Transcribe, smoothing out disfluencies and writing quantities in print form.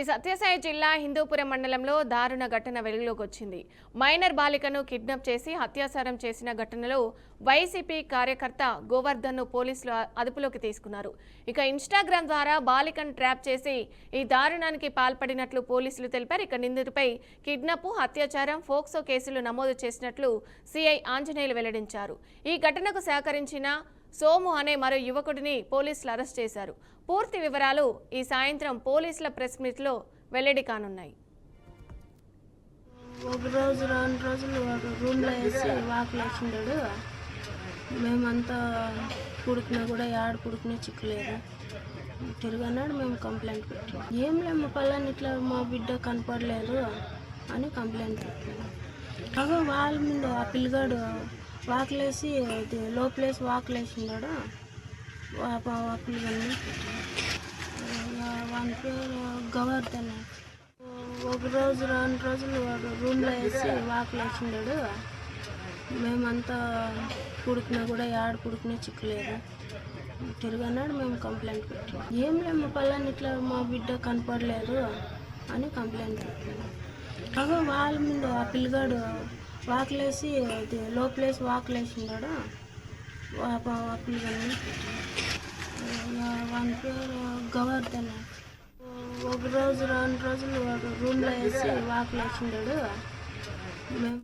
సత్యసాయి జిల్లా హిందూపురం మండలంలో దారుణ ఘటన వెలుగులోకి వచ్చింది. మైనర్ బాలికను కిడ్నాప్ చేసి హత్యాచారం చేసిన ఘటనలో వైసీపీ కార్యకర్త గోవర్ధన్ను పోలీసులు అదుపులోకి తీసుకున్నారు. ఇక ఇన్‌స్టాగ్రామ్ ద్వారా బాలికను ట్రాప్ చేసి ఈ దారుణానికి పాల్పడినట్లు పోలీసులు తెలిపారు. ఇక నిందితుడిపై కిడ్నాప్, అత్యాచారం, ఫోక్సో కేసులు నమోదు చేసినట్లు సిఐ ఆంజనేయులు వెల్లడించారు. ఈ ఘటనకు సహకరించిన సోము అనే మరో యువకుడిని పోలీసులు అరెస్ట్ చేశారు. పూర్తి వివరాలు ఈ సాయంత్రం పోలీసుల ప్రెస్ మీట్లో వెల్లడి కానున్నాయి. ఒక రోజు 2 రోజులు రూమ్లో వేసి వాకులు వేసిండాడు. మేమంతా పుడుకున్నా కూడా యాడ పుడుకునే చిక్కులేదు. తిరగన్నాడు. మేము కంప్లైంట్ పెట్టాం. ఏం లేము పలాని ఇట్లా మా బిడ్డ కనపడలేదు అని కంప్లైంట్ పెట్టాము. అగో వాళ్ళ మీద ఆ పిల్లగాడు వాకులేసి లోపలేసి వాకులేసినాడు. ఆ పిల్లగాడిని వాని పేరు గోవర్ధన్. ఒక రోజు 2 రోజులు రూమ్లో వేసి వాకులు వేసిండాడు. మేమంతా పుడుకున్నా కూడా యాడ పుడుకునే చిక్కులేదు. తిరగన్నాడు. మేము కంప్లైంట్ పెట్టాం. ఏం లేము పలాని ఇట్లా మా బిడ్డ కనపడలేదు అని కంప్లైంట్ పెట్టాము. అగో వాళ్ళ మీద ఆ పిల్లగాడు వాకులేసి లోపలేసి వాకులేసినాడు. ఆ పిల్లగాడిని వాని పేరు గోవర్ధన్. ఒక రోజు 2 రోజులు రూమ్లో వేసి వాకులు వేసిండాడు. మేము